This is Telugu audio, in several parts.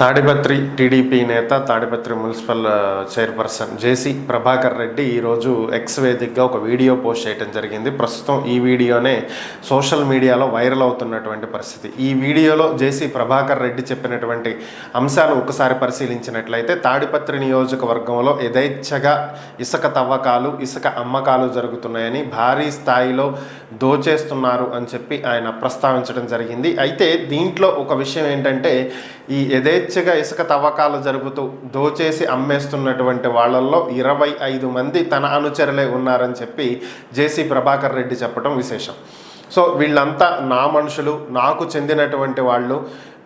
తాడిపత్రి టీడీపీ నేత తాడిపత్రి మున్సిపల్ చైర్పర్సన్ జేసీ ప్రభాకర్ రెడ్డి ఈరోజు ఎక్స్ వేదికగా ఒక వీడియో పోస్ట్ చేయడం జరిగింది. ప్రస్తుతం ఈ వీడియోనే సోషల్ మీడియాలో వైరల్ అవుతున్నటువంటి పరిస్థితి. ఈ వీడియోలో జేసీ ప్రభాకర్ రెడ్డి చెప్పినటువంటి అంశాలు ఒకసారి పరిశీలించినట్లయితే తాడిపత్రి నియోజకవర్గంలో యథేచ్ఛగా ఇసుక తవ్వకాలు, ఇసుక అమ్మకాలు జరుగుతున్నాయని, భారీ స్థాయిలో దోచేస్తున్నారు అని చెప్పి ఆయన ప్రస్తావించడం జరిగింది. అయితే దీంట్లో ఒక విషయం ఏంటంటే, ఈ యథేచ్ఛగా ఇసుక తవ్వకాలు జరుపుతూ దోచేసి అమ్మేస్తున్నటువంటి వాళ్ళల్లో 25 మంది తన అనుచరులే ఉన్నారని చెప్పి జేసీ ప్రభాకర్ రెడ్డి చెప్పడం విశేషం. సో వీళ్ళంతా నా మనుషులు, నాకు చెందినటువంటి వాళ్ళు.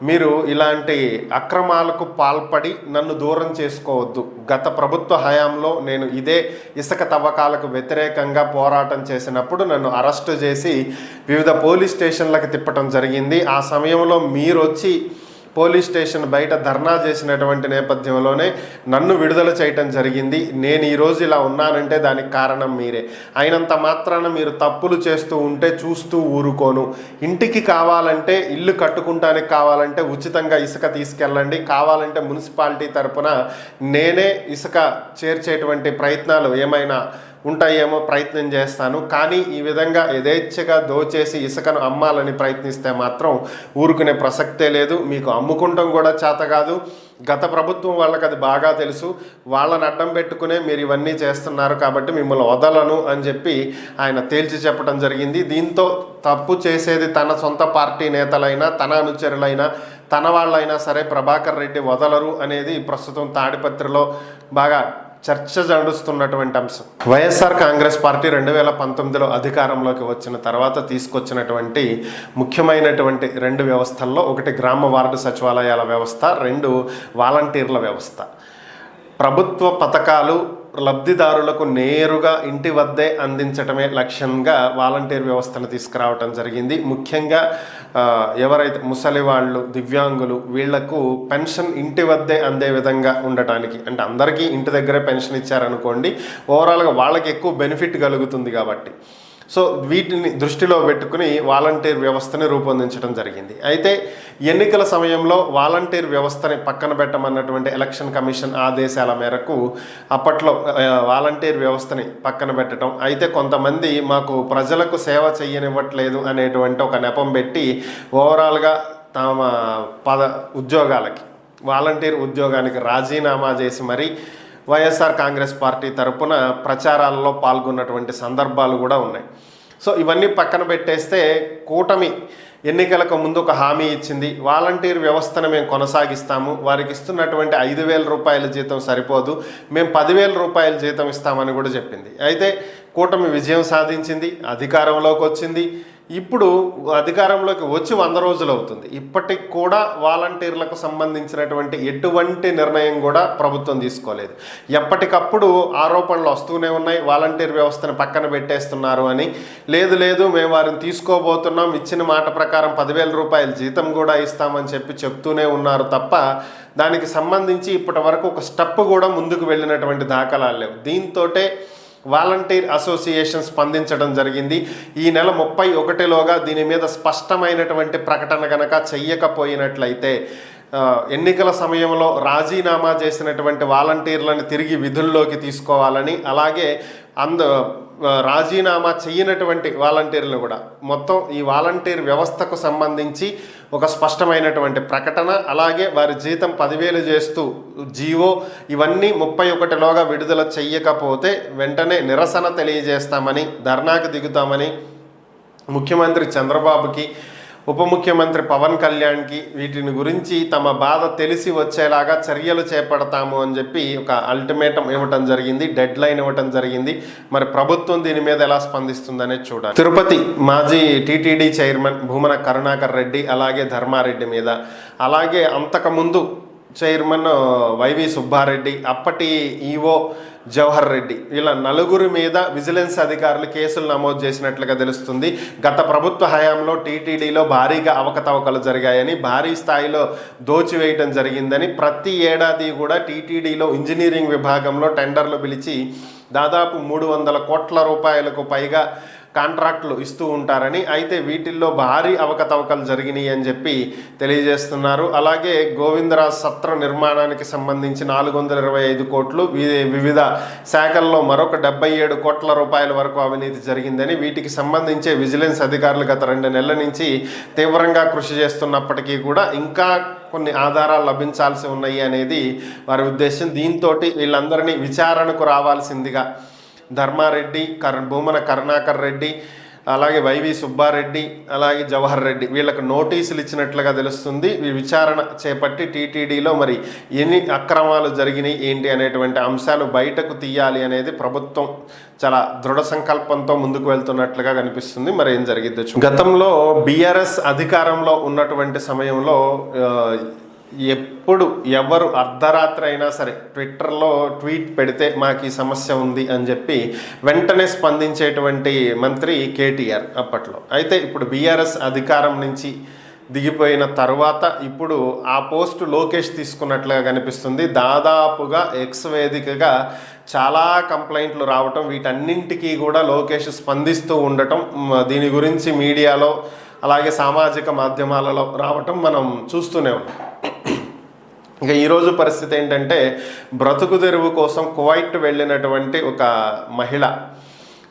మీరు ఇలాంటి అక్రమాలకు పాల్పడి నన్ను దూరం చేసుకోవద్దు. గత ప్రభుత్వ హయాంలో నేను ఇదే ఇసుక తవ్వకాలకు వ్యతిరేకంగా పోరాటం చేసినప్పుడు నన్ను అరెస్టు చేసి వివిధ పోలీస్ స్టేషన్లకు తిప్పటం జరిగింది. ఆ సమయంలో మీరు వచ్చి పోలీస్ స్టేషన్ బయట ధర్నా చేసినటువంటి నేపథ్యంలోనే నన్ను విడుదల చేయటం జరిగింది. నేను ఈరోజు ఇలా ఉన్నానంటే దానికి కారణం మీరే. అయినంత మాత్రాన మీరు తప్పులు చేస్తూ ఉంటే చూస్తూ ఊరుకోను. ఇంటికి కావాలంటే, ఇల్లు కట్టుకుంటానికి కావాలంటే ఉచితంగా ఇసుక తీసుకెళ్ళండి. కావాలంటే మున్సిపాలిటీ తరపున నేనే ఇసుక చేర్చేటువంటి ప్రయత్నాలు ఏమైనా ఉంటాయేమో ప్రయత్నం చేస్తాను. కానీ ఈ విధంగా యథేచ్ఛగా దోచేసి ఇసుకను అమ్మాలని ప్రయత్నిస్తే మాత్రం ఊరుకునే ప్రసక్తే లేదు. మీకు అమ్ముకుంటాం కూడా చేత కాదు. గత ప్రభుత్వం వాళ్ళకి అది బాగా తెలుసు. వాళ్ళని అడ్డం పెట్టుకునే మీరు ఇవన్నీ చేస్తున్నారు కాబట్టి మిమ్మల్ని వదలను అని చెప్పి ఆయన తేల్చి చెప్పడం జరిగింది. దీంతో తప్పు చేసేది తన సొంత పార్టీ నేతలైనా, తన అనుచరులైనా, తన వాళ్ళైనా సరే ప్రభాకర్ రెడ్డి వదలరు అనేది ప్రస్తుతం తాడిపత్రిలో బాగా చర్చ జడుస్తున్నటువంటి అంశం. వైఎస్ఆర్ కాంగ్రెస్ పార్టీ 2019లో అధికారంలోకి వచ్చిన తర్వాత తీసుకొచ్చినటువంటి ముఖ్యమైనటువంటి 2 వ్యవస్థల్లో ఒకటి గ్రామ వార్డు సచివాలయాల వ్యవస్థ, 2 వాలంటీర్ల వ్యవస్థ. ప్రభుత్వ పథకాలు లబ్ధిదారులకు నేరుగా ఇంటి వద్దే అందించడమే లక్ష్యంగా వాలంటీర్ వ్యవస్థను తీసుకురావటం జరిగింది. ముఖ్యంగా ఎవరైతే ముసలి వాళ్ళు, దివ్యాంగులు, వీళ్లకు పెన్షన్ ఇంటి వద్దే అందే విధంగా ఉండటానికి, అంటే అందరికీ ఇంటి దగ్గరే పెన్షన్ ఇచ్చారనుకోండి, ఓవరాల్గా వాళ్ళకి ఎక్కువ బెనిఫిట్ కలుగుతుంది కాబట్టి. సో వీటిని దృష్టిలో పెట్టుకుని వాలంటీర్ వ్యవస్థని రూపొందించడం జరిగింది. అయితే ఎన్నికల సమయంలో వాలంటీర్ వ్యవస్థని పక్కన పెట్టమన్నటువంటి ఎలక్షన్ కమిషన్ ఆదేశాల మేరకు అప్పట్లో వాలంటీర్ వ్యవస్థని పక్కన పెట్టడం, అయితే కొంతమంది మాకు ప్రజలకు సేవ చేయనివ్వట్లేదు అనేటువంటి ఒక నెపం పెట్టి ఓవరాల్గా తమ ఉద్యోగాలకి, వాలంటీర్ ఉద్యోగానికి రాజీనామా చేసి మరీ వైఎస్ఆర్ కాంగ్రెస్ పార్టీ తరపున ప్రచారాలలో పాల్గొన్నటువంటి సందర్భాలు కూడా ఉన్నాయి. సో ఇవన్నీ పక్కన పెట్టేస్తే కూటమి ఎన్నికలకు ముందు ఒక హామీ ఇచ్చింది. వాలంటీర్ వ్యవస్థను మేము కొనసాగిస్తాము, వారికి ఇస్తున్నటువంటి 5,000 రూపాయల జీతం సరిపోదు, మేము 10,000 రూపాయల జీతం ఇస్తామని కూడా చెప్పింది. అయితే కూటమి విజయం సాధించింది, అధికారంలోకి వచ్చింది. ఇప్పుడు అధికారంలోకి వచ్చి 100 రోజులు అవుతుంది. ఇప్పటికి కూడా వాలంటీర్లకు సంబంధించినటువంటి ఎటువంటి నిర్ణయం కూడా ప్రభుత్వం తీసుకోలేదు. ఎప్పటికప్పుడు ఆరోపణలు వస్తూనే ఉన్నాయి, వాలంటీర్ వ్యవస్థను పక్కన పెట్టేస్తున్నారు అని. లేదు మేము వారిని తీసుకోబోతున్నాం, ఇచ్చిన మాట ప్రకారం 10,000 రూపాయల జీతం కూడా ఇస్తామని చెప్తూనే ఉన్నారు తప్ప దానికి సంబంధించి ఇప్పటి వరకు ఒక స్టెప్ కూడా ముందుకు వెళ్ళినటువంటి దాఖలాలు లేవు. దీంతోటే వాలంటీర్ అసోసియేషన్ స్పందించడం జరిగింది. ఈ నెల 31లోగా దీని మీద స్పష్టమైనటువంటి ప్రకటన కనుక చెయ్యకపోయినట్లయితే ఎన్నికల సమయంలో రాజీనామా చేసినటువంటి వాలంటీర్లను తిరిగి విధుల్లోకి తీసుకోవాలని, అలాగే రాజీనామా చేయనటువంటి వాలంటీర్లు కూడా మొత్తం ఈ వాలంటీర్ వ్యవస్థకు సంబంధించి ఒక స్పష్టమైనటువంటి ప్రకటన, అలాగే వారి జీతం 10,000 చేస్తూ జీవో, ఇవన్నీ 31లోగా విడుదల చెయ్యకపోతే వెంటనే నిరసన తెలియజేస్తామని, ధర్నాకు దిగుతామని ముఖ్యమంత్రి చంద్రబాబుకి, ఉప ముఖ్యమంత్రి పవన్ కళ్యాణ్కి వీటిని గురించి తమ బాధ తెలిసి వచ్చేలాగా చర్యలు చేపడతాము అని చెప్పి ఒక అల్టిమేటం ఇవ్వటం జరిగింది, డెడ్ లైన్ ఇవ్వటం జరిగింది. మరి ప్రభుత్వం దీని మీద ఎలా స్పందిస్తుందనే చూడాలి. తిరుపతి మాజీ టీటీడీ చైర్మన్ భూమన కరుణాకర్ రెడ్డి, అలాగే ధర్మారెడ్డి మీద, అలాగే అంతకుముందు చైర్మన్ వైవి సుబ్బారెడ్డి, అప్పటి ఈవో జవహర్ రెడ్డి, వీళ్ళ 4 మీద విజిలెన్స్ అధికారులు కేసులు నమోదు చేసినట్లుగా తెలుస్తుంది. గత ప్రభుత్వ హయాంలో టీటీడీలో భారీగా అవకతవకలు జరిగాయని, భారీ స్థాయిలో దోచివేయటం జరిగిందని, ప్రతి ఏడాది కూడా టీటీడీలో ఇంజనీరింగ్ విభాగంలో టెండర్లు పిలిచి దాదాపు 300 కోట్ల రూపాయలకు పైగా కాంట్రాక్టులు ఇస్తూ ఉంటారని, అయితే వీటిల్లో భారీ అవకతవకలు జరిగినాయి అని చెప్పి తెలియజేస్తున్నారు. అలాగే గోవిందరాజ్ సత్ర నిర్మాణానికి సంబంధించి 425 కోట్లు, వివిధ శాఖల్లో మరొక 77 కోట్ల రూపాయల వరకు అవినీతి జరిగిందని, వీటికి సంబంధించి విజిలెన్స్ అధికారులు గత 2 నెలల నుంచి తీవ్రంగా కృషి చేస్తున్నప్పటికీ కూడా ఇంకా కొన్ని ఆధారాలు లభించాల్సి ఉన్నాయి అనేది వారి ఉద్దేశం. దీంతో వీళ్ళందరినీ విచారణకు రావాల్సిందిగా ధర్మారెడ్డి, భూమన కరుణాకర్ రెడ్డి, అలాగే వైవి సుబ్బారెడ్డి, అలాగే జవహర్ రెడ్డి వీళ్ళకు నోటీసులు ఇచ్చినట్లుగా తెలుస్తుంది. విచారణ చేపట్టి టీటీడీలో మరి ఎన్ని అక్రమాలు జరిగినాయి ఏంటి అనేటువంటి అంశాలు బయటకు తీయాలి అనేది ప్రభుత్వం చాలా దృఢ సంకల్పంతో ముందుకు వెళ్తున్నట్లుగా కనిపిస్తుంది. మరి ఏం జరిగిద్దో. గతంలో బీఆర్ఎస్ అధికారంలో ఉన్నటువంటి సమయంలో ఎప్పుడు ఎవరు అర్ధరాత్రి అయినా సరే ట్విట్టర్లో ట్వీట్ పెడితే మాకు ఈ సమస్య ఉంది అని చెప్పి వెంటనే స్పందించేటువంటి మంత్రి కేటీఆర్ అప్పట్లో. అయితే ఇప్పుడు బీఆర్ఎస్ అధికారం నుంచి దిగిపోయిన తర్వాత ఇప్పుడు ఆ పోస్టు లోకేష్ తీసుకున్నట్లుగా కనిపిస్తుంది. దాదాపుగా ఎక్స్ వేదికగా చాలా కంప్లైంట్లు రావటం, వీటన్నింటికీ కూడా లోకేష్ స్పందిస్తూ ఉండటం, దీని గురించి మీడియాలో అలాగే సామాజిక మాధ్యమాలలో రావటం మనం చూస్తూనే ఉన్నాం. ఇక ఈరోజు పరిస్థితి ఏంటంటే, బ్రతుకు తెరువు కోసం కువైట్ వెళ్ళినటువంటి ఒక మహిళ,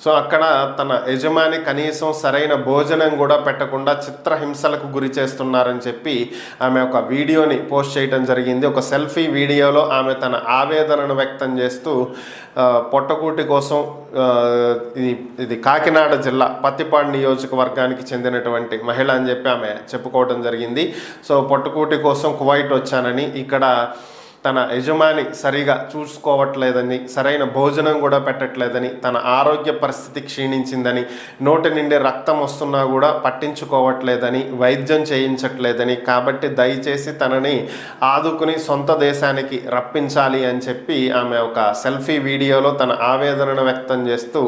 సో అక్కడ తన యజమాని కనీసం సరైన భోజనం కూడా పెట్టకుండా చిత్రహింసలకు గురి చేస్తున్నారని చెప్పి ఆమె ఒక వీడియోని పోస్ట్ చేయడం జరిగింది. ఒక సెల్ఫీ వీడియోలో ఆమె తన ఆవేదనను వ్యక్తం చేస్తూ పొట్టకూటి కోసం ఇది కాకినాడ జిల్లా పత్తిపాడు నియోజకవర్గానికి చెందినటువంటి మహిళ అని చెప్పి ఆమె చెప్పుకోవడం జరిగింది. సో పొట్టకూటి కోసం కువైట్ వచ్చానని, ఇక్కడ తన యజమాని సరిగా చూసుకోవట్లేదని, సరైన భోజనం కూడా పెట్టట్లేదని, తన ఆరోగ్య పరిస్థితి క్షీణించిందని, నోటి నుండి రక్తం వస్తున్నా కూడా పట్టించుకోవట్లేదని, వైద్యం చేయించట్లేదని, కాబట్టి దయచేసి తనని ఆదుకుని సొంత దేశానికి రప్పించాలి అని చెప్పి ఆమె ఒక సెల్ఫీ వీడియోలో తన ఆవేదనను వ్యక్తం చేస్తూ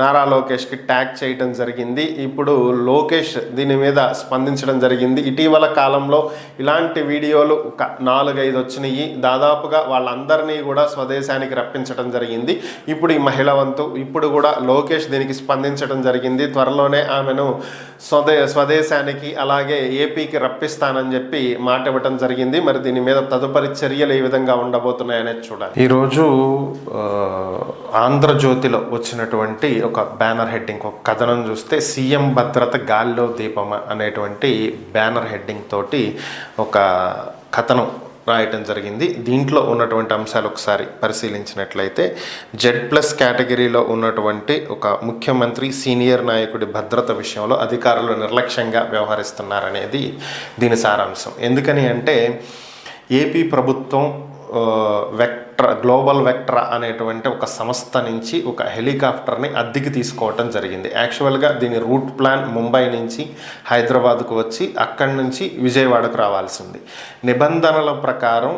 నారా లోకేష్కి ట్యాగ్ చేయడం జరిగింది. ఇప్పుడు లోకేష్ దీని మీద స్పందించడం జరిగింది. ఇటీవల కాలంలో ఇలాంటి వీడియోలు ఒక 4-5 వచ్చినాయి. దాదాపుగా వాళ్ళందరినీ కూడా స్వదేశానికి రప్పించడం జరిగింది. ఇప్పుడు ఈ మహిళ వంతు, ఇప్పుడు కూడా లోకేష్ దీనికి స్పందించడం జరిగింది. త్వరలోనే ఆమెను స్వదేశానికి అలాగే ఏపీకి రప్పిస్తానని చెప్పి మాట ఇవ్వటం జరిగింది. మరి దీని మీద తదుపరి చర్యలు ఏ విధంగా ఉండబోతున్నాయనేది చూడాలి. ఈరోజు ఆంధ్రజ్యోతిలో వచ్చినటువంటి ఒక బ్యానర్ హెడ్డింగ్, ఒక కథనం చూస్తే సీఎం భద్రత గాల్లో దీపమ అనేటువంటి బ్యానర్ హెడ్డింగ్ తోటి ఒక కథనం రాయటం జరిగింది. దీంట్లో ఉన్నటువంటి అంశాలు ఒకసారి పరిశీలించినట్లయితే, Z+ కేటగిరీలో ఉన్నటువంటి ఒక ముఖ్యమంత్రి సీనియర్ నాయకుడి భద్రత విషయంలో అధికారులు నిర్లక్ష్యంగా వ్యవహరిస్తున్నారనేది దీని సారాంశం. ఎందుకని అంటే, ఏపీ ప్రభుత్వం గ్లోబల్ వెక్ట్రా అనేటువంటి ఒక సంస్థ నుంచి ఒక హెలికాప్టర్ని అద్దెకి తీసుకోవటం జరిగింది. యాక్చువల్గా దీని రూట్ ప్లాన్ ముంబై నుంచి హైదరాబాద్కు వచ్చి అక్కడి నుంచి విజయవాడకు రావాల్సింది. నిబంధనల ప్రకారం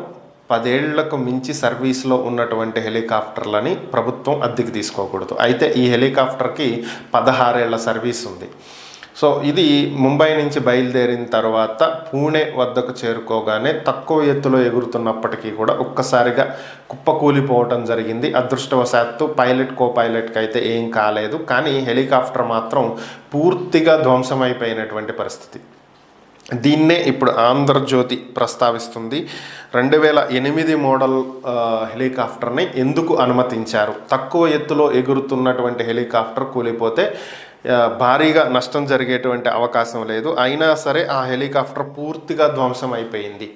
10 ఏళ్లకు మించి సర్వీస్లో ఉన్నటువంటి హెలికాప్టర్లని ప్రభుత్వం అద్దెకి తీసుకోకూడదు. అయితే ఈ హెలికాప్టర్కి 16 ఏళ్ల సర్వీస్ ఉంది. సో ఇది ముంబై నుంచి బయలుదేరిన తర్వాత పూణే వద్దకు చేరుకోగానే తక్కువ ఎత్తులో ఎగురుతున్నప్పటికీ కూడా ఒక్కసారిగా కుప్పకూలిపోవటం జరిగింది. అదృష్టవశాత్తు కో పైలట్కి అయితే ఏం కాలేదు, కానీ హెలికాప్టర్ మాత్రం పూర్తిగా ధ్వంసమైపోయినటువంటి పరిస్థితి. దీన్నే ఇప్పుడు ఆంధ్రజ్యోతి ప్రస్తావిస్తుంది. 2008 మోడల్ హెలికాప్టర్ని ఎందుకు అనుమతించారు? తక్కువ ఎత్తులో ఎగురుతున్నటువంటి హెలికాప్టర్ కూలిపోతే భారీగా నష్టం జరిగేటువంటి అవకాశం లేదు. అయినా సరే ఆ హెలికాప్టర్ పూర్తిగా ధ్వంసం అయిపోయింది.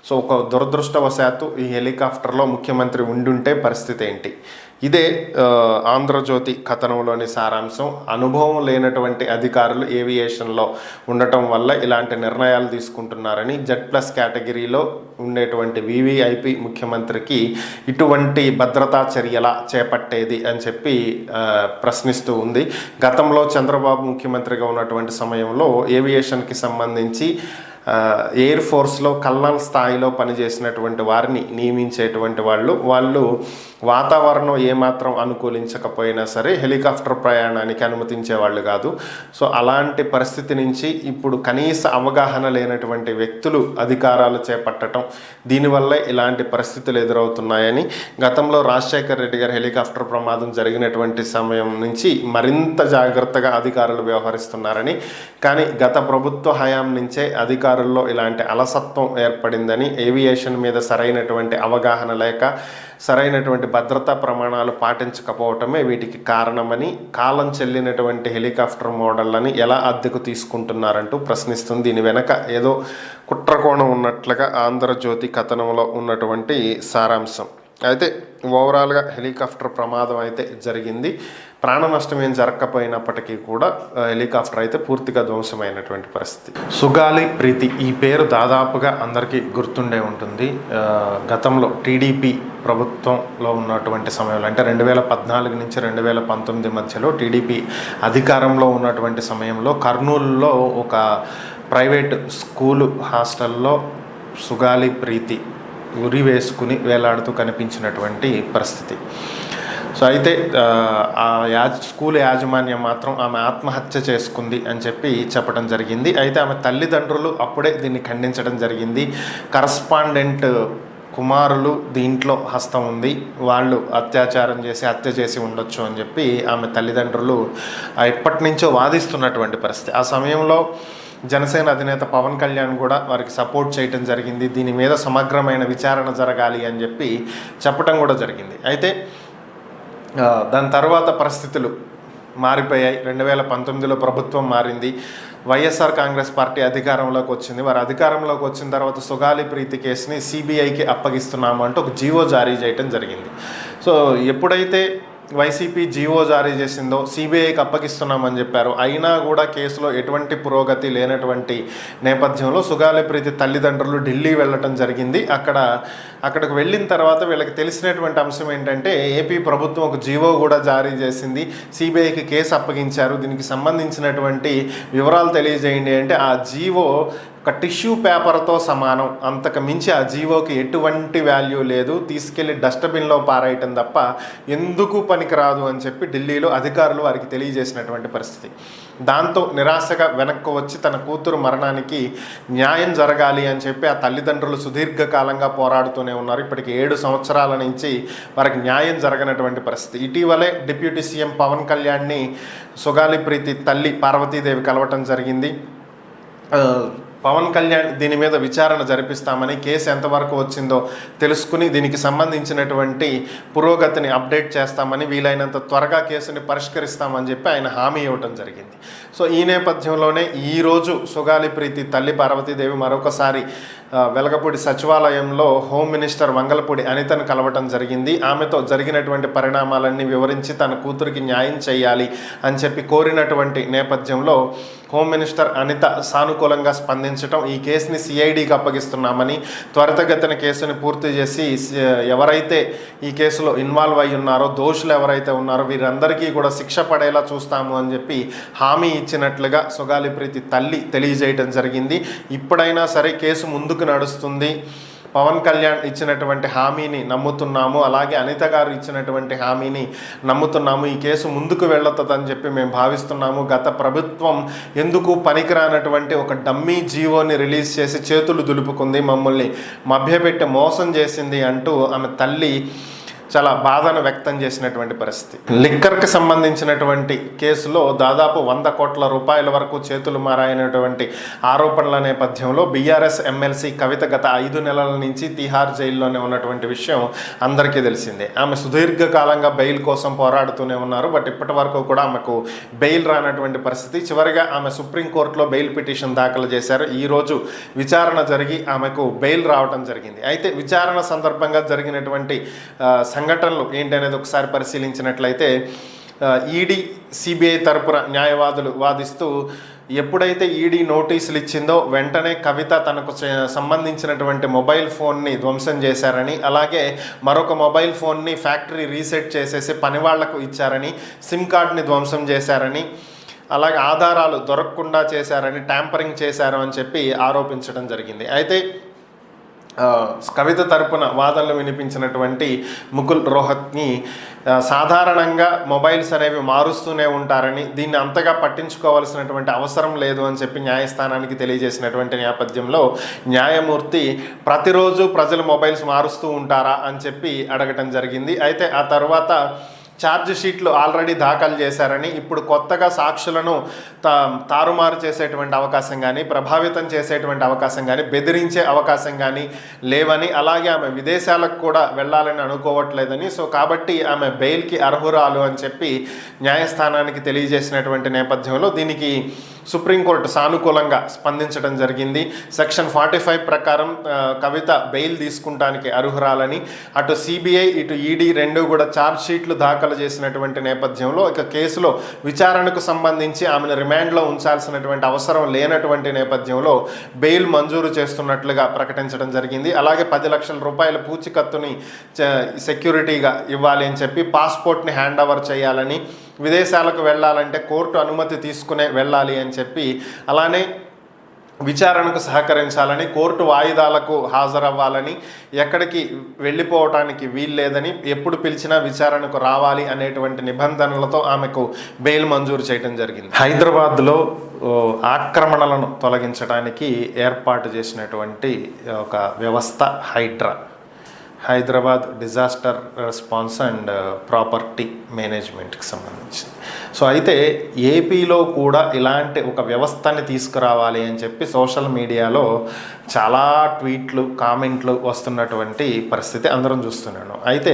సో ఒక దురదృష్టవశాత్తు ఈ హెలికాప్టర్లో ముఖ్యమంత్రి ఉండుంటే పరిస్థితి ఏంటి? ఇదే ఆంధ్రజ్యోతి కథనంలోని సారాంశం. అనుభవం లేనటువంటి అధికారులు ఏవియేషన్లో ఉండటం వల్ల ఇలాంటి నిర్ణయాలు తీసుకుంటున్నారని, Z+ కేటగిరీలో ఉండేటువంటి VVIP ముఖ్యమంత్రికి ఇటువంటి భద్రతా చర్యల చేపట్టేది అని చెప్పి ప్రశ్నిస్తూ ఉంది. గతంలో చంద్రబాబు ముఖ్యమంత్రిగా ఉన్నటువంటి సమయంలో ఏవియేషన్కి సంబంధించి ఎయిర్ ఫోర్స్లో కల్నల్ స్థాయిలో పనిచేసినటువంటి వారిని నియమించేటువంటి వాళ్ళు వాతావరణం ఏమాత్రం అనుకూలించకపోయినా సరే హెలికాప్టర్ ప్రయాణానికి అనుమతించే వాళ్ళు కాదు. సో అలాంటి పరిస్థితి నుంచి ఇప్పుడు కనీస అవగాహన లేనటువంటి వ్యక్తులు అధికారాలు చేపట్టడం, దీనివల్లే ఇలాంటి పరిస్థితులు ఎదురవుతున్నాయని, గతంలో రాజశేఖర్ రెడ్డి గారి హెలికాప్టర్ ప్రమాదం జరిగినటువంటి సమయం నుంచి మరింత జాగ్రత్తగా అధికారులు వ్యవహరిస్తున్నారని, కానీ గత ప్రభుత్వ హయాం నుంచే అధికారుల్లో ఇలాంటి అలసత్వం ఏర్పడిందని, ఏవియేషన్ మీద సరైనటువంటి అవగాహన లేక సరైనటువంటి భద్రతా ప్రమాణాలు పాటించకపోవటమే వీటికి కారణమని, కాలం చెల్లినటువంటి హెలికాప్టర్ మోడళ్లని ఎలా అద్దెకు తీసుకుంటున్నారంటూ ప్రశ్నిస్తుంది. దీని వెనక ఏదో కుట్రకోణం ఉన్నట్లుగా ఆంధ్రజ్యోతి కథనంలో ఉన్నటువంటి సారాంశం. అయితే ఓవరాల్గా హెలికాప్టర్ ప్రమాదం అయితే జరిగింది. ప్రాణ నష్టం ఏం జరగకపోయినప్పటికీ కూడా హెలికాప్టర్ అయితే పూర్తిగా ధ్వంసమైనటువంటి పరిస్థితి. సుగాలి ప్రీతి ఈ పేరు దాదాపుగా అందరికీ గుర్తుండే ఉంటుంది. గతంలో టీడీపీ ప్రభుత్వంలో ఉన్నటువంటి సమయంలో, అంటే 2014 నుంచి 2019 మధ్యలో టీడీపీ అధికారంలో ఉన్నటువంటి సమయంలో కర్నూలులో ఒక ప్రైవేట్ స్కూలు హాస్టల్లో సుగాలి ప్రీతి ఉరి వేసుకుని వేలాడుతూ కనిపించినటువంటి పరిస్థితి. సో అయితే స్కూల్ యాజమాన్యం మాత్రం ఆమె ఆత్మహత్య చేసుకుంది అని చెప్పడం జరిగింది. అయితే ఆమె తల్లిదండ్రులు అప్పుడే దీన్ని ఖండించడం జరిగింది. కరస్పాండెంట్ కుమారులు దీంట్లో హస్తం ఉంది, వాళ్ళు అత్యాచారం చేసి హత్య చేసి ఉండొచ్చు అని చెప్పి ఆమె తల్లిదండ్రులు ఎప్పటి నుంచో వాదిస్తున్నటువంటి పరిస్థితి. ఆ సమయంలో జనసేన అధినేత పవన్ కళ్యాణ్ కూడా వారికి సపోర్ట్ చేయటం జరిగింది. దీని మీద సమగ్రమైన విచారణ జరగాలి అని చెప్పడం కూడా జరిగింది. అయితే దాని తర్వాత పరిస్థితులు మారిపోయాయి. 2019లో ప్రభుత్వం మారింది. వైఎస్ఆర్ కాంగ్రెస్ పార్టీ అధికారంలోకి వచ్చింది. వారు అధికారంలోకి వచ్చిన తర్వాత సుగాలి ప్రీతి కేసుని సిబిఐకి అప్పగిస్తున్నాము అంటూ ఒక జీవో జారీ చేయటం జరిగింది. సో ఎప్పుడైతే వైసీపీ జీవో జారీ చేసిందో సిబిఐకి అప్పగిస్తున్నామని చెప్పారు, అయినా కూడా కేసులో ఎటువంటి పురోగతి లేనటువంటి నేపథ్యంలో సుగాలి ప్రీతి తల్లిదండ్రులు ఢిల్లీ వెళ్ళటం జరిగింది. అక్కడికి వెళ్ళిన తర్వాత వీళ్ళకి తెలిసినటువంటి అంశం ఏంటంటే ఏపీ ప్రభుత్వం ఒక జీవో కూడా జారీ చేసింది, సిబిఐకి కేసు అప్పగించారు, దీనికి సంబంధించినటువంటి వివరాలు తెలియజేయండి అంటే ఆ జీవో ఒక టిష్యూ పేపర్తో సమానం, అంతకు మించి ఆ జీవోకి ఎటువంటి వాల్యూ లేదు, తీసుకెళ్లి డస్ట్బిన్లో పారేయటం తప్ప ఎందుకు పనికిరాదు అని చెప్పి ఢిల్లీలో అధికారులు వారికి తెలియజేసినటువంటి పరిస్థితి. దాంతో నిరాశగా వెనక్కు వచ్చి తన కూతురు మరణానికి న్యాయం జరగాలి అని చెప్పి ఆ తల్లిదండ్రులు సుదీర్ఘకాలంగా పోరాడుతూనే ఉన్నారు. ఇప్పటికి 7 సంవత్సరాల నుంచి వారికి న్యాయం జరగనటువంటి పరిస్థితి. ఇటీవలే డిప్యూటీ సీఎం పవన్ కళ్యాణ్ని సుగాలి ప్రీతి తల్లి పార్వతీదేవి కలవటం జరిగింది. పవన్ కళ్యాణ్ దీని మీద విచారణ జరిపిస్తామని, కేసు ఎంతవరకు వచ్చిందో తెలుసుకుని దీనికి సంబంధించినటువంటి పురోగతిని అప్డేట్ చేస్తామని, వీలైనంత త్వరగా కేసుని పరిష్కరిస్తామని చెప్పి ఆయన హామీ ఇవ్వటం జరిగింది. సో ఈ నేపథ్యంలోనే ఈరోజు సుగాలి ప్రీతి తల్లి పార్వతీదేవి మరొకసారి వెలగపూడి సచివాలయంలో హోమ్ మినిస్టర్ వంగలపూడి అనితను కలవటం జరిగింది. ఆమెతో జరిగినటువంటి పరిణామాలన్నీ వివరించి తన కూతురికి న్యాయం చేయాలి అని చెప్పి కోరినటువంటి నేపథ్యంలో హోమ్ మినిస్టర్ అనిత సానుకూలంగా స్పందించడం, ఈ కేసుని సిఐడికి అప్పగిస్తున్నామని, త్వరితగతిన కేసుని పూర్తి చేసి ఎవరైతే ఈ కేసులో ఇన్వాల్వ్ అయి ఉన్నారో, దోషులు ఎవరైతే ఉన్నారో వీరందరికీ కూడా శిక్ష పడేలా చూస్తాము అని చెప్పి హామీ ఇచ్చినట్లుగా సుగాలి ప్రీతి తల్లి తెలియజేయడం జరిగింది. ఇప్పుడైనా సరే కేసు ముందుకు నడుస్తుంది, పవన్ కళ్యాణ్ ఇచ్చినటువంటి హామీని నమ్ముతున్నాము, అలాగే అనిత గారు ఇచ్చినటువంటి హామీని నమ్ముతున్నాము, ఈ కేసు ముందుకు వెళ్ళొద్దని చెప్పి మేము భావిస్తున్నాము. గత ప్రభుత్వం ఎందుకు పనికిరానటువంటి ఒక డమ్మీ జీవోని రిలీజ్ చేసి చేతులు దులుపుకుంది, మమ్మల్ని మభ్యపెట్టి మోసం చేసింది అంటూ ఆమె తల్లి చాలా బాధను వ్యక్తం చేసినటువంటి పరిస్థితి. లిక్కర్కి సంబంధించినటువంటి కేసులో దాదాపు 100 కోట్ల రూపాయల వరకు చేతులు మారాయనటువంటి ఆరోపణల నేపథ్యంలో బీఆర్ఎస్ ఎమ్మెల్సీ కవిత గత 5 నెలల నుంచి తిహార్ జైల్లోనే ఉన్నటువంటి విషయం అందరికీ తెలిసిందే. ఆమె సుదీర్ఘకాలంగా బెయిల్ కోసం పోరాడుతూనే ఉన్నారు. బట్ ఇప్పటి వరకు కూడా ఆమెకు బెయిల్ రానటువంటి పరిస్థితి. చివరిగా ఆమె సుప్రీంకోర్టులో బెయిల్ పిటిషన్ దాఖలు చేశారు. ఈరోజు విచారణ జరిగి ఆమెకు బెయిల్ రావడం జరిగింది. అయితే విచారణ సందర్భంగా జరిగినటువంటి సంఘటనలు ఏంటనేది ఒకసారి పరిశీలించినట్లయితే ఈడీ సిబిఐ తరపున న్యాయవాదులు వాదిస్తూ ఎప్పుడైతే ఈడీ నోటీసులు ఇచ్చిందో వెంటనే కవిత తనకు సంబంధించినటువంటి మొబైల్ ఫోన్ని ధ్వంసం చేశారని, అలాగే మరొక మొబైల్ ఫోన్ని ఫ్యాక్టరీ రీసెట్ చేసేసి పని వాళ్లకు ఇచ్చారని, సిమ్ కార్డ్ని ధ్వంసం చేశారని, అలాగే ఆధారాలు దొరకకుండా చేశారని, ట్యాంపరింగ్ చేశారు అని చెప్పి ఆరోపించడం జరిగింది. అయితే కవిత తరపున వాదనలు వినిపించినటువంటి ముకుల్ రోహత్ని సాధారణంగా మొబైల్స్ అనేవి మారుస్తూనే ఉంటారని, దీన్ని అంతగా పట్టించుకోవాల్సినటువంటి అవసరం లేదు అని చెప్పి న్యాయస్థానానికి తెలియజేసినటువంటి నేపథ్యంలో న్యాయమూర్తి ప్రతిరోజు ప్రజలు మొబైల్స్ మారుస్తూ ఉంటారా అని చెప్పి అడగటం జరిగింది. అయితే ఆ తర్వాత ఛార్జ్ షీట్లు ఆల్రెడీ దాఖలు చేశారని, ఇప్పుడు కొత్తగా సాక్షులను తారుమారు చేసేటువంటి అవకాశం కానీ, ప్రభావితం చేసేటువంటి అవకాశం కానీ, బెదిరించే అవకాశం కానీ లేవని, అలాగే ఆమె విదేశాలకు కూడా వెళ్ళాలని అనుకోవట్లేదని, సో కాబట్టి ఆమె బెయిల్కి అర్హురాలు అని చెప్పి న్యాయస్థానానికి తెలియజేసినటువంటి నేపథ్యంలో దీనికి సుప్రీంకోర్టు సానుకూలంగా స్పందించడం జరిగింది. సెక్షన్ 45 ప్రకారం కవిత బెయిల్ తీసుకుంటానికి అర్హురాలని, అటు సిబిఐ ఇటు ఈడీ రెండు కూడా ఛార్జ్ షీట్లు దాఖలు చేసినటువంటి నేపథ్యంలో ఇక కేసులో విచారణకు సంబంధించి ఆమెను రిమాండ్లో ఉంచాల్సినటువంటి అవసరం లేనటువంటి నేపథ్యంలో బెయిల్ మంజూరు చేస్తున్నట్లుగా ప్రకటించడం జరిగింది. అలాగే 10 లక్షల రూపాయల పూచికత్తుని సెక్యూరిటీగా ఇవ్వాలి అని చెప్పి, పాస్పోర్ట్ని హ్యాండ్ ఓవర్ చేయాలని, విదేశాలకు వెళ్ళాలంటే కోర్టు అనుమతి తీసుకునే వెళ్ళాలి అని చెప్పి, అలానే విచారణకు సహకరించాలని, కోర్టు వాయిదాలకు హాజరవ్వాలని, ఎక్కడికి వెళ్ళిపోవటానికి వీల్లేదని, ఎప్పుడు పిలిచినా విచారణకు రావాలి అనేటువంటి నిబంధనలతో ఆమెకు బెయిల్ మంజూరు చేయడం జరిగింది. హైదరాబాద్లో ఆక్రమణలను తొలగించడానికి ఏర్పాటు చేసినటువంటి ఒక వ్యవస్థ Hyderabad disaster response and property మేనేజ్మెంట్కి సంబంధించి. సో అయితే ఏపీలో కూడా ఇలాంటి ఒక వ్యవస్థని తీసుకురావాలి అని చెప్పి సోషల్ మీడియాలో చాలా ట్వీట్లు, కామెంట్లు వస్తున్నటువంటి పరిస్థితి అందరం చూస్తున్నాను. అయితే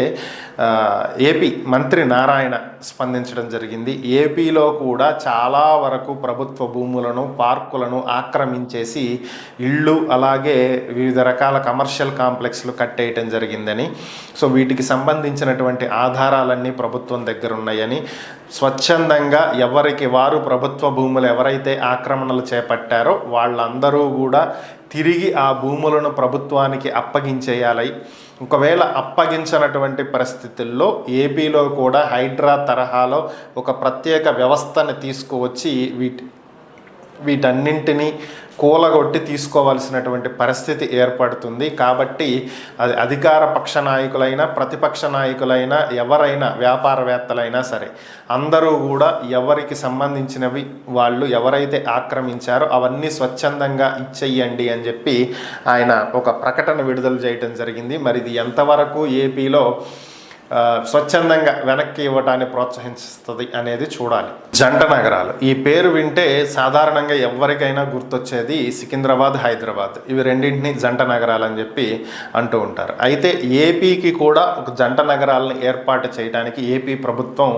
ఏపీ మంత్రి నారాయణ స్పందించడం జరిగింది. ఏపీలో కూడా చాలా వరకు ప్రభుత్వ భూములను, పార్కులను ఆక్రమించేసి ఇళ్ళు, అలాగే వివిధ రకాల కమర్షియల్ కాంప్లెక్స్లు కట్టేయటం జరిగిందని, సో వీటికి సంబంధించినటువంటి ఆధారాలన్నీ ప్రభుత్వం దగ్గర ఉన్నాయని, స్వచ్ఛందంగా ఎవరికి వారు ప్రభుత్వ భూములు ఎవరైతే ఆక్రమణలు చేపట్టారో వాళ్ళందరూ కూడా తిరిగి ఆ భూములను ప్రభుత్వానికి అప్పగించేయాలి. ఒకవేళ అప్పగించినటువంటి పరిస్థితుల్లో ఏపీలో కూడా హైడ్రా తరహాలో ఒక ప్రత్యేక వ్యవస్థని తీసుకువచ్చి వీటన్నింటినీ కూలగొట్టి తీసుకోవాల్సినటువంటి పరిస్థితి ఏర్పడుతుంది. కాబట్టి అది అధికార పక్ష నాయకులైనా, ప్రతిపక్ష నాయకులైనా, ఎవరైనా, వ్యాపారవేత్తలైనా సరే అందరూ కూడా ఎవరికి సంబంధించినవి వాళ్ళు ఎవరైతే ఆక్రమించారో అవన్నీ స్వచ్ఛందంగా ఇచ్చేయండి అని చెప్పి ఆయన ఒక ప్రకటన విడుదల చేయడం జరిగింది. మరి ఇది ఎంతవరకు ఏపీలో స్వచ్ఛందంగా వెనక్కి ఇవ్వటాన్ని ప్రోత్సహిస్తుంది అనేది చూడాలి. జంట నగరాలు, ఈ పేరు వింటే సాధారణంగా ఎవరికైనా గుర్తొచ్చేది సికింద్రాబాద్, హైదరాబాద్. ఇవి రెండింటినీ జంట నగరాలు అని చెప్పి అంటూ ఉంటారు. అయితే ఏపీకి కూడా ఒక జంట నగరాలను ఏర్పాటు చేయడానికి ఏపీ ప్రభుత్వం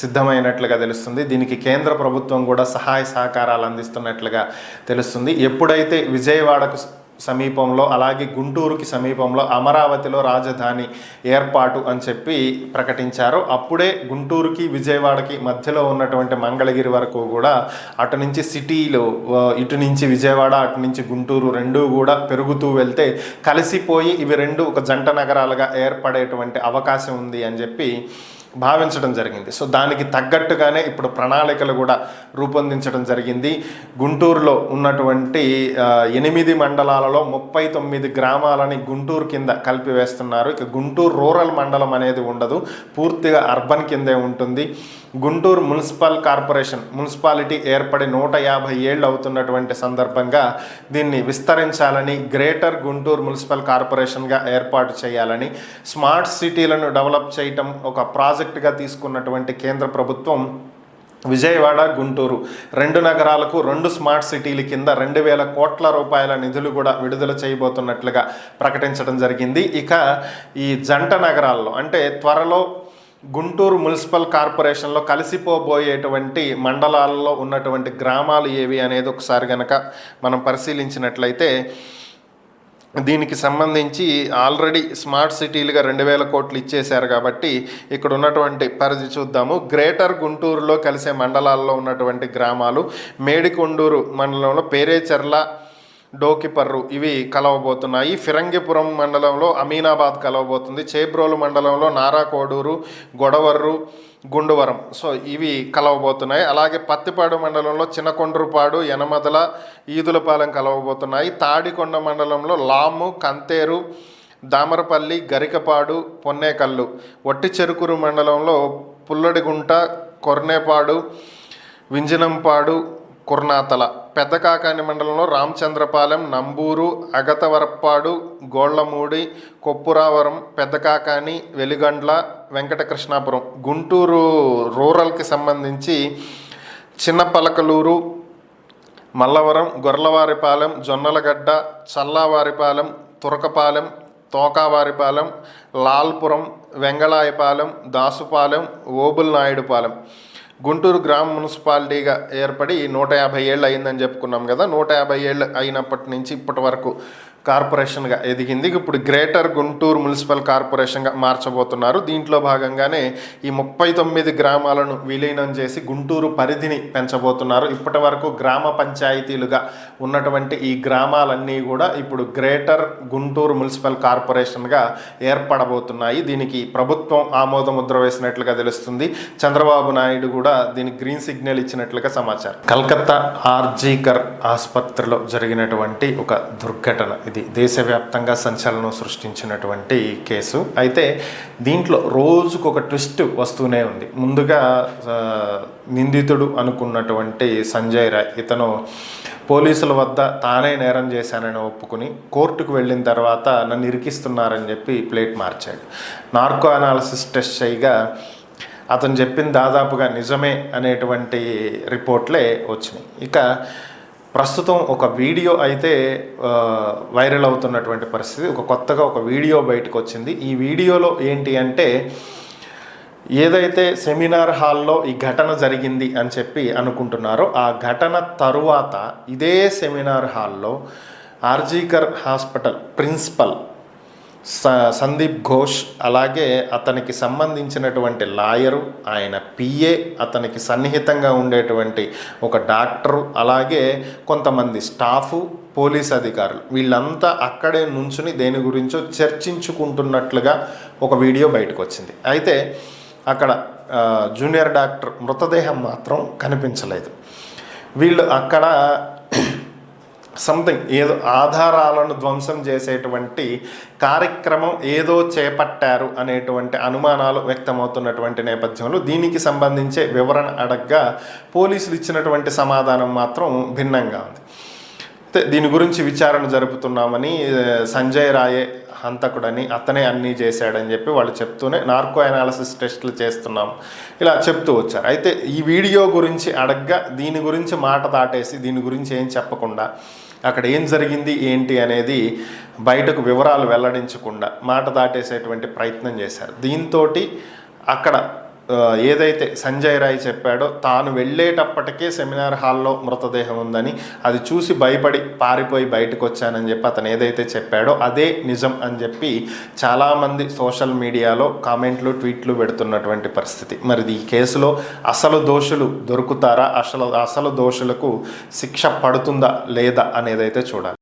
సిద్ధమైనట్లుగా తెలుస్తుంది. దీనికి కేంద్ర ప్రభుత్వం కూడా సహాయ సహకారాలు అందిస్తున్నట్లుగా తెలుస్తుంది. ఎప్పుడైతే విజయవాడకు సమీపంలో, అలాగే గుంటూరుకి సమీపంలో అమరావతిలో రాజధాని ఏర్పాటు అని చెప్పి ప్రకటించారు, అప్పుడే గుంటూరుకి విజయవాడకి మధ్యలో ఉన్నటువంటి మంగళగిరి వరకు కూడా అటు నుంచి సిటీలు, ఇటు నుంచి విజయవాడ, అటు నుంచి గుంటూరు రెండూ కూడా పెరుగుతూ వెళ్తే కలిసిపోయి ఇవి రెండు ఒక జంట నగరాలుగా ఏర్పడేటువంటి అవకాశం ఉంది అని చెప్పి భావించడం జరిగింది. సో దానికి తగ్గట్టుగానే ఇప్పుడు ప్రణాళికలు కూడా రూపొందించడం జరిగింది. గుంటూరులో ఉన్నటువంటి 8 మండలాలలో 39 గ్రామాలని గుంటూరు కింద కలిపివేస్తున్నారు. ఇక గుంటూరు రూరల్ మండలం అనేది ఉండదు, పూర్తిగా అర్బన్ కిందే ఉంటుంది. గుంటూరు మున్సిపాలిటీ ఏర్పడి 150 ఏళ్ళు అవుతున్నటువంటి సందర్భంగా దీన్ని విస్తరించాలని, గ్రేటర్ గుంటూరు మున్సిపల్ కార్పొరేషన్గా ఏర్పాటు చేయాలని, స్మార్ట్ సిటీలను డెవలప్ చేయటం ఒక ప్రాజెక్టుగా తీసుకున్నటువంటి కేంద్ర ప్రభుత్వం విజయవాడ, గుంటూరు 2 నగరాలకు 2 స్మార్ట్ సిటీల కింద 2000 కోట్ల రూపాయల నిధులు కూడా విడుదల చేయబోతున్నట్లుగా ప్రకటించడం జరిగింది. ఇక ఈ జంట నగరాల్లో అంటే త్వరలో గుంటూరు మున్సిపల్ కార్పొరేషన్లో కలిసిపోబోయేటువంటి మండలాల్లో ఉన్నటువంటి గ్రామాలు ఏవి అనేది ఒకసారి కనుక మనం పరిశీలించినట్లయితే దీనికి సంబంధించి ఆల్రెడీ స్మార్ట్ సిటీలుగా 2000 కోట్లు ఇచ్చేశారు. కాబట్టి ఇక్కడ ఉన్నటువంటి పరిధి చూద్దాము. గ్రేటర్ గుంటూరులో కలిసే మండలాల్లో ఉన్నటువంటి గ్రామాలు: మేడికొండూరు మండలంలో పేరేచెర్ల, డోకిపర్రు ఇవి కలవబోతున్నాయి. ఫిరంగిపురం మండలంలో అమీనాబాద్ కలవబోతుంది. చేబ్రోలు మండలంలో నారాకోడూరు, గొడవర్రు, గుండువరం సో ఇవి కలవబోతున్నాయి. అలాగే పత్తిపాడు మండలంలో చిన్నకొండ్రుపాడు, యనమదల, ఈదులపాలెం కలవబోతున్నాయి. తాడికొండ మండలంలో లాము, కంతేరు, దామరపల్లి, గరికపాడు, పొన్నేకల్లు. వట్టి చెరుకూరు మండలంలో పుల్లడిగుంట, కొర్నేపాడు, వింజనంపాడు, కుర్నాతల. పెద్దకాకాని మండలంలో రామచంద్రపాలెం, నంబూరు, అగతవరప్పాడు, గోళ్లమూడి, కొప్పురావరం, పెద్దకాకాని, వెలిగండ్ల, వెంకటకృష్ణాపురం. గుంటూరు రూరల్కి సంబంధించి చిన్నపలకలూరు, మల్లవరం, గొర్లవారిపాలెం, జొన్నలగడ్డ, చల్లావారిపాలెం, తురకపాలెం, తోకావారిపాలెం, లాల్పురం, వెంగళాయపాలెం, దాసుపాలెం, ఓబుల్నాయుడుపాలెం. గుంటూరు గ్రామ మున్సిపాలిటీగా ఏర్పడి 150 ఏళ్ళు అయిందని చెప్పుకున్నాం కదా. 150 ఏళ్ళు అయినప్పటి నుంచి ఇప్పటి వరకు కార్పొరేషన్గా ఎదిగింది. ఇప్పుడు గ్రేటర్ గుంటూరు మున్సిపల్ కార్పొరేషన్గా మార్చబోతున్నారు. దీంట్లో భాగంగానే ఈ 39 గ్రామాలను విలీనం చేసి గుంటూరు పరిధిని పెంచబోతున్నారు. ఇప్పటి వరకు గ్రామ పంచాయతీలుగా ఉన్నటువంటి ఈ గ్రామాలన్నీ కూడా ఇప్పుడు గ్రేటర్ గుంటూరు మున్సిపల్ కార్పొరేషన్గా ఏర్పడబోతున్నాయి. దీనికి ప్రభుత్వం ఆమోదముద్ర వేసినట్లుగా తెలుస్తుంది. చంద్రబాబు నాయుడు కూడా దీనికి గ్రీన్ సిగ్నల్ ఇచ్చినట్లుగా సమాచారం. కలకత్తా ఆర్జీకర్ ఆసుపత్రిలో జరిగినటువంటి ఒక దుర్ఘటన ఇది దేశవ్యాప్తంగా సంచలనం సృష్టించినటువంటి కేసు. అయితే దీంట్లో రోజుకు ఒక ట్విస్ట్ వస్తూనే ఉంది. ముందుగా నిందితుడు అనుకున్నటువంటి సంజయ్ రాయ్ ఇతను పోలీసుల వద్ద తానే నేరం చేశానని ఒప్పుకుని కోర్టుకు వెళ్ళిన తర్వాత నన్ను ఇరికిస్తున్నారని చెప్పి ప్లేట్ మార్చాడు. నార్కో అనాలిసిస్ టెస్ట్ చేయగా అతను చెప్పింది దాదాపుగా నిజమే అనేటువంటి రిపోర్ట్లే వచ్చినాయి. ఇక ప్రస్తుతం ఒక వీడియో అయితే వైరల్ అవుతున్నటువంటి పరిస్థితి. కొత్తగా ఒక వీడియో బయటకు వచ్చింది. ఈ వీడియోలో ఏంటి అంటే ఏదైతే సెమినార్ హాల్లో ఈ ఘటన జరిగింది అని చెప్పి అనుకుంటున్నారో ఆ ఘటన తరువాత ఇదే సెమినార్ హాల్లో ఆర్జీకర్ హాస్పిటల్ ప్రిన్సిపల్ సందీప్ ఘోష్, అలాగే అతనికి సంబంధించినటువంటి లాయరు, ఆయన పిఏ, అతనికి సన్నిహితంగా ఉండేటువంటి ఒక డాక్టరు, అలాగే కొంతమంది స్టాఫు, పోలీస్ అధికారులు వీళ్ళంతా అక్కడే నుంచుని దేని గురించో చర్చించుకుంటున్నట్లుగా ఒక వీడియో బయటకు వచ్చింది. అయితే అక్కడ జూనియర్ డాక్టర్ మృతదేహం మాత్రం కనిపించలేదు. వీళ్ళు అక్కడ సంథింగ్ ఏదో ఆధారాలను ధ్వంసం చేసేటువంటి కార్యక్రమం ఏదో చేపట్టారు అనేటువంటి అనుమానాలు వ్యక్తమవుతున్నటువంటి నేపథ్యంలో దీనికి సంబంధించే వివరణ అడగ్గా పోలీసులు ఇచ్చినటువంటి సమాధానం మాత్రం భిన్నంగా ఉంది. దీని గురించి విచారణ జరుపుతున్నామని, సంజయ్ రాయే హంతకుడని, అతనే అన్నీ చేశాడని చెప్పి వాళ్ళు చెప్తూనే నార్కో అనాలిసిస్ టెస్టులు చేస్తున్నాం ఇలా చెప్తూ వచ్చారు. అయితే ఈ వీడియో గురించి అడగ్గా దీని గురించి మాట దాటేసి దీని గురించి ఏం చెప్పకుండా అక్కడ ఏం జరిగింది ఏంటి అనేది బయటకు వివరాలు వెల్లడించకుండా మాట దాటేసేటువంటి ప్రయత్నం చేశారు. దీంతో అక్కడ ఏదైతే సంజయ్ రాయ్ చెప్పాడో తాను వెళ్ళేటప్పటికే సెమినార్ హాల్లో మృతదేహం ఉందని, అది చూసి భయపడి పారిపోయి బయటకు వచ్చానని చెప్పి అతను ఏదైతే చెప్పాడో అదే నిజం అని చెప్పి చాలామంది సోషల్ మీడియాలో కామెంట్లు, ట్వీట్లు పెడుతున్నటువంటి పరిస్థితి. మరి ఈ కేసులో అసలు దోషులు దొరుకుతారా, అసలు దోషులకు శిక్ష పడుతుందా లేదా అనేదైతే చూడాలి.